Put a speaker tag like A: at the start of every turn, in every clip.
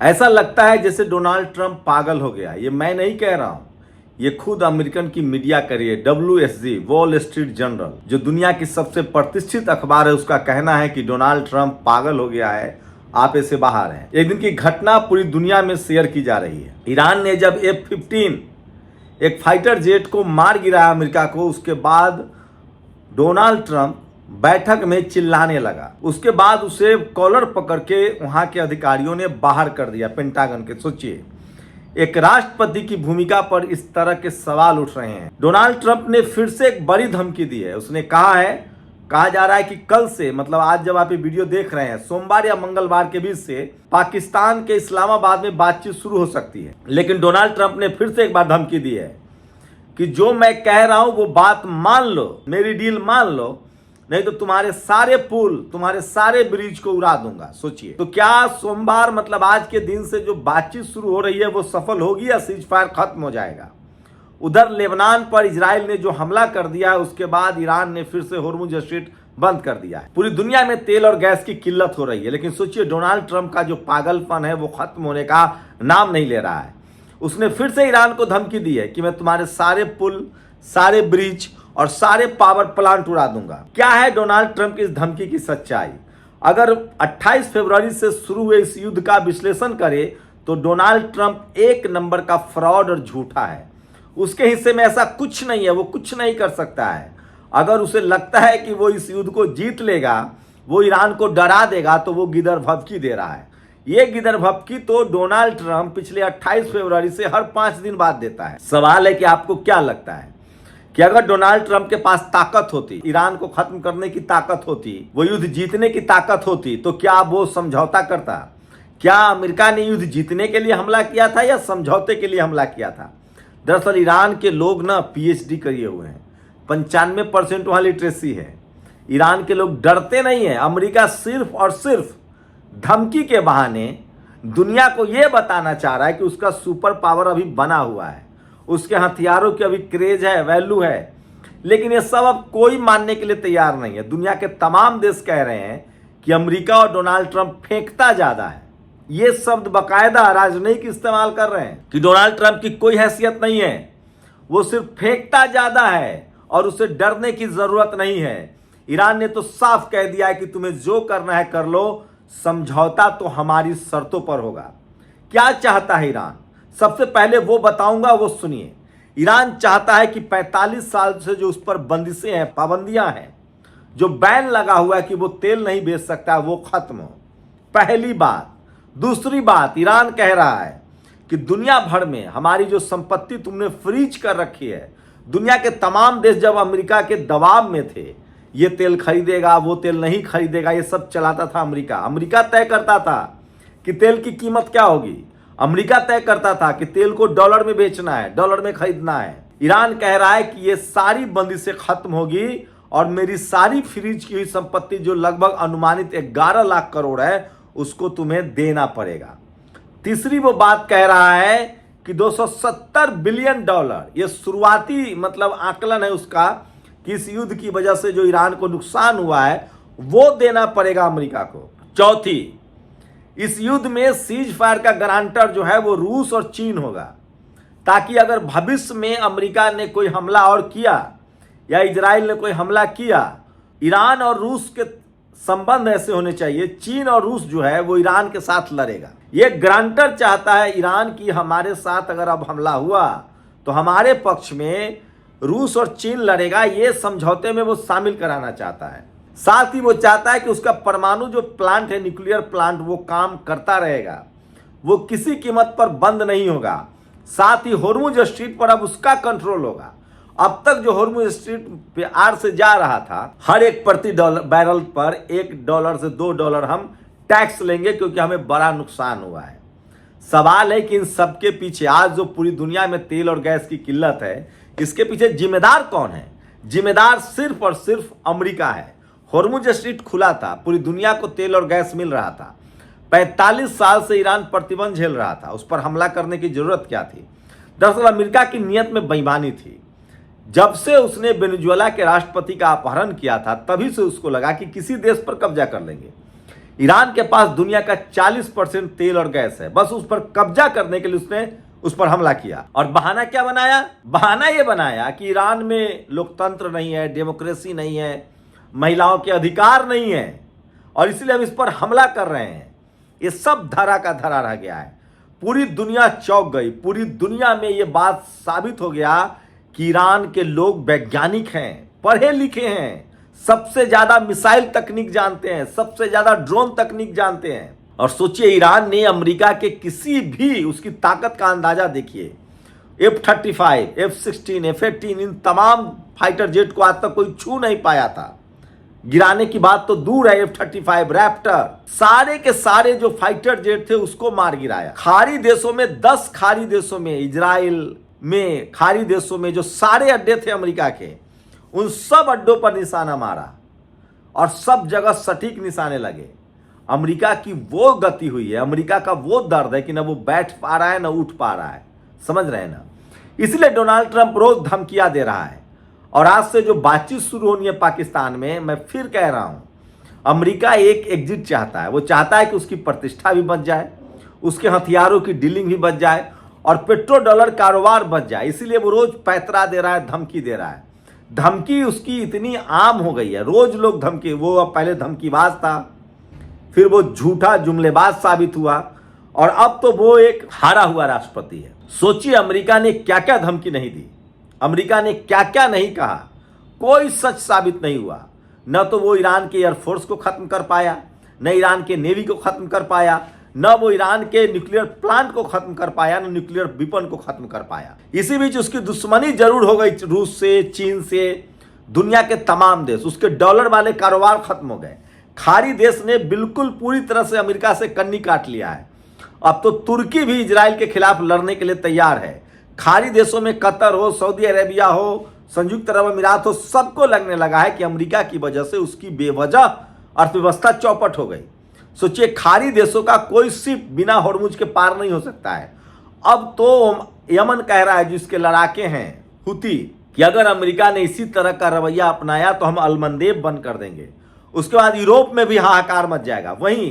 A: ऐसा लगता है जैसे डोनाल्ड ट्रंप पागल हो गया। ये मैं नहीं कह रहा हूं, ये खुद अमेरिकन की मीडिया कह रही है। WSJ वॉल स्ट्रीट जर्नल, जो दुनिया की सबसे प्रतिष्ठित अखबार है, उसका कहना है कि डोनाल्ड ट्रंप पागल हो गया है, आप ऐसे बाहर हैं। एक दिन की घटना पूरी दुनिया में शेयर की जा रही है। ईरान ने जब F-15 एक फाइटर जेट को मार गिराया अमेरिका को, उसके बाद डोनाल्ड ट्रंप बैठक में चिल्लाने लगा। उसके बाद उसे कॉलर पकड़ के वहां के अधिकारियों ने बाहर कर दिया पेंटागन के। सोचिए, एक राष्ट्रपति की भूमिका पर इस तरह के सवाल उठ रहे हैं। डोनाल्ड ट्रंप ने फिर से एक बड़ी धमकी दी है। उसने कहा जा रहा है कि कल से, मतलब आज जब आप ये वीडियो देख रहे हैं, सोमवार या मंगलवार के बीच से पाकिस्तान के इस्लामाबाद में बातचीत शुरू हो सकती है। लेकिन डोनाल्ड ट्रंप ने फिर से एक बार धमकी दी है कि जो मैं कह रहा हूं वो बात मान लो, मेरी डील मान लो, नहीं तो तुम्हारे सारे पुल, तुम्हारे सारे ब्रिज को उड़ा दूंगा। सोचिए, तो क्या सोमवार मतलब आज के दिन से जो बातचीत शुरू हो रही है वो सफल होगी या सीज फायर खत्म हो जाएगा? उधर लेबनान पर इजराइल ने जो हमला कर दिया, उसके बाद ईरान ने फिर से होर्मुज स्ट्रेट बंद कर दिया है। पूरी दुनिया में तेल और गैस की किल्लत हो रही है। लेकिन सोचिए, डोनाल्ड ट्रंप का जो पागलपन है वो खत्म होने का नाम नहीं ले रहा है। उसने फिर से ईरान को धमकी दी है कि मैं तुम्हारे सारे पुल, सारे ब्रिज और सारे पावर प्लांट उड़ा दूंगा। क्या है डोनाल्ड ट्रंप की इस धमकी की सच्चाई? अगर 28 फरवरी से शुरू हुए इस युद्ध का विश्लेषण करें तो डोनाल्ड ट्रंप एक नंबर का फ्रॉड और झूठा है। उसके हिस्से में ऐसा कुछ नहीं है, वो कुछ नहीं कर सकता है। अगर उसे लगता है कि वो इस युद्ध को जीत लेगा, वो ईरान को डरा देगा, तो वो गिदर भभकी दे रहा है। ये गिदर भभकी तो डोनाल्ड ट्रंप पिछले 28 फरवरी से हर 5 दिन बाद देता है। सवाल है कि आपको क्या लगता है कि अगर डोनाल्ड ट्रंप के पास ताकत होती, ईरान को खत्म करने की ताकत होती, वो युद्ध जीतने की ताकत होती, तो क्या वो समझौता करता? क्या अमेरिका ने युद्ध जीतने के लिए हमला किया था या समझौते के लिए हमला किया था? दरअसल ईरान के लोग ना PhD किए हुए हैं, 95% वहां लिटरेसी है। ईरान के लोग डरते नहीं है। अमेरिका सिर्फ और सिर्फ धमकी के बहाने दुनिया को यह बताना चाह रहा है कि उसका सुपर पावर अभी बना हुआ है, उसके हथियारों की अभी क्रेज है, वैल्यू है। लेकिन ये सब अब कोई मानने के लिए तैयार नहीं है। दुनिया के तमाम देश कह रहे हैं कि अमेरिका और डोनाल्ड ट्रंप फेंकता ज्यादा है। ये शब्द बाकायदा राजनयिक इस्तेमाल कर रहे हैं कि डोनाल्ड ट्रंप की कोई हैसियत नहीं है, वो सिर्फ फेंकता ज्यादा है और उसे डरने की जरूरत नहीं है। ईरान ने तो साफ कह दिया है कि तुम्हें जो करना है कर लो, समझौता तो हमारी शर्तों पर होगा। क्या चाहता है ईरान? सबसे पहले वो बताऊंगा, वो सुनिए। ईरान चाहता है कि 45 साल से जो उस पर बंदिशें हैं, पाबंदियां हैं, जो बैन लगा हुआ है कि वो तेल नहीं बेच सकता, वो खत्म हो। पहली बात। दूसरी बात, ईरान कह रहा है कि दुनिया भर में हमारी जो संपत्ति तुमने फ्रीज कर रखी है, दुनिया के तमाम देश जब अमेरिका के दबाव में थे, ये तेल खरीदेगा, वो तेल नहीं खरीदेगा, ये सब चलाता था अमेरिका। अमेरिका तय करता था कि तेल की कीमत क्या होगी। अमेरिका तय करता था कि तेल को डॉलर में बेचना है, डॉलर में खरीदना है। ईरान कह रहा है कि ये सारी बंदिशें खत्म होगी और मेरी सारी फ्रीज की हुई संपत्ति, जो लगभग अनुमानित 11 लाख करोड़ है, उसको तुम्हें देना पड़ेगा। तीसरी वो बात कह रहा है कि $270 बिलियन, ये शुरुआती मतलब आकलन है उसका, कि इस युद्ध की वजह से जो ईरान को नुकसान हुआ है वो देना पड़ेगा अमेरिका को। चौथी, इस युद्ध में सीज फायर का गारंटर जो है वो रूस और चीन होगा, ताकि अगर भविष्य में अमेरिका ने कोई हमला और किया या इजराइल ने कोई हमला किया, ईरान और रूस के संबंध ऐसे होने चाहिए, चीन और रूस जो है वो ईरान के साथ लड़ेगा। ये गारंटर चाहता है ईरान की हमारे साथ अगर अब हमला हुआ तो हमारे पक्ष में रूस और चीन लड़ेगा। ये समझौते में वो शामिल कराना चाहता है। साथ ही वो चाहता है कि उसका परमाणु जो प्लांट है, न्यूक्लियर प्लांट, वो काम करता रहेगा, वो किसी कीमत पर बंद नहीं होगा। साथ ही होर्मुज स्ट्रीट पर अब उसका कंट्रोल होगा। अब तक जो होर्मुज स्ट्रीट पे आर से जा रहा था, हर एक प्रति बैरल पर $1 से $2 हम टैक्स लेंगे, क्योंकि हमें बड़ा नुकसान हुआ है। सवाल है कि इन सबके पीछे आज जो पूरी दुनिया में तेल और गैस की किल्लत है, इसके पीछे जिम्मेदार कौन है? जिम्मेदार सिर्फ और सिर्फ अमेरिका है। होर्मुज स्ट्रीट खुला था, पूरी दुनिया को तेल और गैस मिल रहा था। 45 साल से ईरान प्रतिबंध झेल रहा था, उस पर हमला करने की जरूरत क्या थी? दरअसल अमेरिका की नीयत में बेईमानी थी। जब से उसने वेनेजुएला के राष्ट्रपति का अपहरण किया था, तभी से उसको लगा कि किसी देश पर कब्जा कर लेंगे। ईरान के पास दुनिया का 40% तेल और गैस है, बस उस पर कब्जा करने के लिए उसने उस पर हमला किया। और बहाना क्या बनाया? बहाना यह बनाया कि ईरान में लोकतंत्र नहीं है, डेमोक्रेसी नहीं है, महिलाओं के अधिकार नहीं है, और इसलिए हम इस पर हमला कर रहे हैं। ये सब धरा का धरा रह गया है। पूरी दुनिया चौंक गई। पूरी दुनिया में ये बात साबित हो गया कि ईरान के लोग वैज्ञानिक हैं, पढ़े लिखे हैं, सबसे ज्यादा मिसाइल तकनीक जानते हैं, सबसे ज्यादा ड्रोन तकनीक जानते हैं। और सोचिए, ईरान ने अमेरिका के किसी भी उसकी ताकत का अंदाजा देखिए। F-35, F-16, F-18 इन तमाम फाइटर जेट को आज तक कोई छू नहीं पाया था। गिराने की बात तो दूर है, F-35, रैप्टर, सारे के सारे जो फाइटर जेट थे उसको मार गिराया। खाड़ी देशों में 10 खाड़ी देशों में, इजराइल में, खाड़ी देशों में जो सारे अड्डे थे अमेरिका के, उन सब अड्डों पर निशाना मारा और सब जगह सटीक निशाने लगे। अमेरिका की वो गति हुई है, अमेरिका का वो दर्द है कि ना वो बैठ पा रहा है ना उठ पा रहा है, समझ रहे हैं ना। इसलिए डोनाल्ड ट्रंप रोज धमकियां दे रहा है। और आज से जो बातचीत शुरू होनी है पाकिस्तान में, मैं फिर कह रहा हूं, अमेरिका एक एग्जिट चाहता है। वो चाहता है कि उसकी प्रतिष्ठा भी बच जाए, उसके हथियारों की डीलिंग भी बच जाए और पेट्रो डॉलर कारोबार बच जाए। इसीलिए वो रोज पैतरा दे रहा है, धमकी दे रहा है। धमकी उसकी इतनी आम हो गई है, रोज लोग धमकी। वो अब पहले धमकीबाज था, फिर वो झूठा जुमलेबाज साबित हुआ, और अब तो वो एक हारा हुआ राष्ट्रपति है। सोचिए, अमेरिका ने क्या क्या धमकी नहीं दी, अमेरिका ने क्या क्या नहीं कहा, कोई सच साबित नहीं हुआ। न तो वो ईरान के एयरफोर्स को खत्म कर पाया, न ईरान के नेवी को खत्म कर पाया, न वो ईरान के न्यूक्लियर प्लांट को खत्म कर पाया, न न्यूक्लियर वेपन को खत्म कर पाया। इसी बीच उसकी दुश्मनी जरूर हो गई रूस से, चीन से, दुनिया के तमाम देश, उसके डॉलर वाले कारोबार खत्म हो गए। खाड़ी देश ने बिल्कुल पूरी तरह से अमेरिका से कन्नी काट लिया है। अब तो तुर्की भी इजराइल के खिलाफ लड़ने के लिए तैयार है। खाड़ी देशों में कतर हो, सऊदी अरेबिया हो, संयुक्त अरब अमीरात हो, सबको लगने लगा है कि अमेरिका की वजह से उसकी बेवजह अर्थव्यवस्था चौपट हो गई। सोचिए, खाड़ी देशों का कोई शिप बिना हॉर्मुज के पार नहीं हो सकता है। अब तो यमन कह रहा है, जिसके लड़ाके हैं हुती, कि अगर अमेरिका ने इसी तरह का रवैया अपनाया तो हम अलमंदेब बंद कर देंगे। उसके बाद यूरोप में भी हाहाकार मच जाएगा। वहीं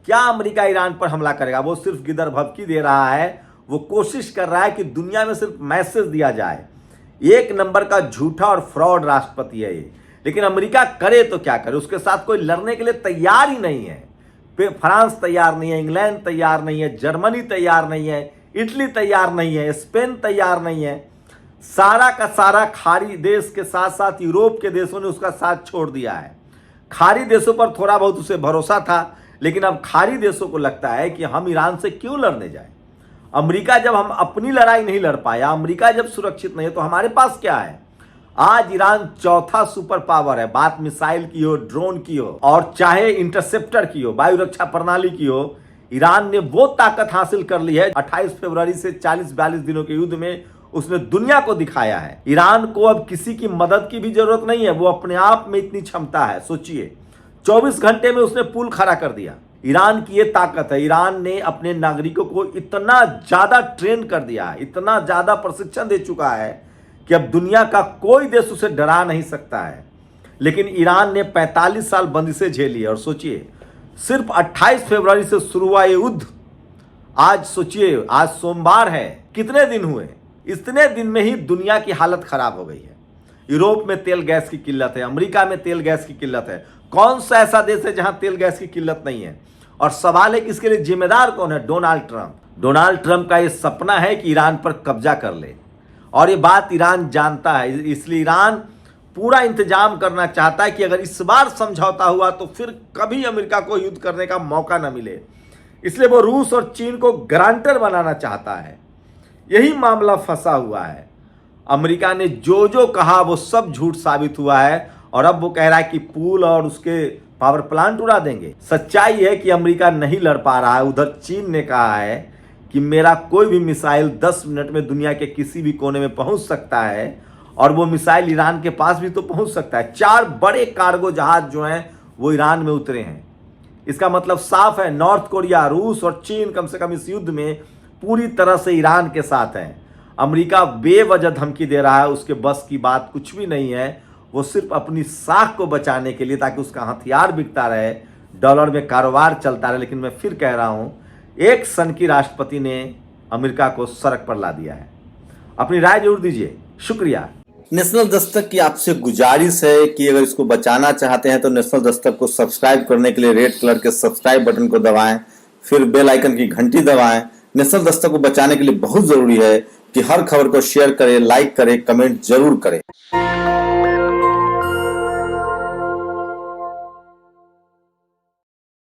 A: क्या अमेरिका ईरान पर हमला करेगा? वो सिर्फ गिदर भभकी दे रहा है। वो कोशिश कर रहा है कि दुनिया में सिर्फ मैसेज दिया जाए। एक नंबर का झूठा और फ्रॉड राष्ट्रपति है ये। लेकिन अमेरिका करे तो क्या करे, उसके साथ कोई लड़ने के लिए तैयार ही नहीं है। फ्रांस तैयार नहीं है, इंग्लैंड तैयार नहीं है, जर्मनी तैयार नहीं है, इटली तैयार नहीं है, स्पेन तैयार नहीं है। सारा का सारा खाड़ी देश के साथ साथ यूरोप के देशों ने उसका साथ छोड़ दिया है। खाड़ी देशों पर थोड़ा बहुत उसे भरोसा था, लेकिन अब खाड़ी देशों को लगता है कि हम ईरान से क्यों लड़ने जाएं। अमेरिका जब हम अपनी लड़ाई नहीं लड़ पाया, अमेरिका जब सुरक्षित नहीं है, तो हमारे पास क्या है? आज ईरान चौथा सुपर पावर है। बात मिसाइल की हो, ड्रोन की हो, और चाहे इंटरसेप्टर की हो, वायु रक्षा प्रणाली की हो, ईरान ने वो ताकत हासिल कर ली है। 28 फरवरी से 40-42 दिनों के युद्ध में उसने दुनिया को दिखाया है। ईरान को अब किसी की मदद की भी जरूरत नहीं है, वो अपने आप में इतनी क्षमता है। सोचिए, 24 घंटे में उसने पुल खड़ा कर दिया। ईरान की ये ताकत है। ईरान ने अपने नागरिकों को इतना ज्यादा ट्रेन कर दिया है, इतना ज्यादा प्रशिक्षण दे चुका है कि अब दुनिया का कोई देश उसे डरा नहीं सकता है। लेकिन ईरान ने 45 साल बंदिशें झेली है। और सोचिए, सिर्फ 28 फरवरी से शुरू हुआ ये युद्ध, आज सोचिए, आज सोमवार है, कितने दिन हुए? इतने दिन में ही दुनिया की हालत खराब हो गई है। यूरोप में तेल गैस की किल्लत है, अमेरिका में तेल गैस की किल्लत है। कौन सा ऐसा देश है जहां तेल गैस की किल्लत नहीं है? और सवाल है कि इसके लिए जिम्मेदार कौन है? Donald Trump. डोनाल्ड ट्रंप का ये सपना है कि ईरान पर कब्जा कर ले, और ये बात ईरान जानता है। इसलिए ईरान पूरा इंतजाम करना चाहता है कि अगर इस बार समझौता हुआ तो फिर कभी अमेरिका को युद्ध करने का मौका न मिले। इसलिए वो रूस और चीन को गारंटर बनाना चाहता है। यही मामला फंसा हुआ है। अमेरिका ने जो जो कहा वो सब झूठ साबित हुआ है, और अब वो कह रहा है कि पुल और उसके पावर प्लांट उड़ा देंगे। सच्चाई है कि अमेरिका नहीं लड़ पा रहा है। उधर चीन ने कहा है कि मेरा कोई भी मिसाइल 10 मिनट में दुनिया के किसी भी कोने में पहुंच सकता है, और वो मिसाइल ईरान के पास भी तो पहुंच सकता है। 4 बड़े कार्गो जहाज जो हैं वो ईरान में उतरे हैं। इसका मतलब साफ है, नॉर्थ कोरिया, रूस और चीन कम से कम इस युद्ध में पूरी तरह से ईरान के साथ है। अमेरिका बेवजह धमकी दे रहा है, उसके बस की बात कुछ भी नहीं है। वो सिर्फ अपनी साख को बचाने के लिए, ताकि उसका हथियार बिकता रहे, डॉलर में कारोबार चलता रहे, लेकिन मैं फिर कह रहा हूं, एक सन की राष्ट्रपति ने अमेरिका को सड़क पर ला दिया है। अपनी राय जरूर दीजिए। शुक्रिया। नेशनल दस्तक की आपसे गुजारिश है कि अगर इसको बचाना चाहते हैं तो नेशनल दस्तक को सब्सक्राइब करने के लिए रेड कलर के सब्सक्राइब बटन को दबाएं, फिर बेल आइकन की घंटी दबाएं। नेशनल दस्तक को बचाने के लिए बहुत जरूरी है कि हर खबर को शेयर करें, लाइक करें, कमेंट जरूर करें।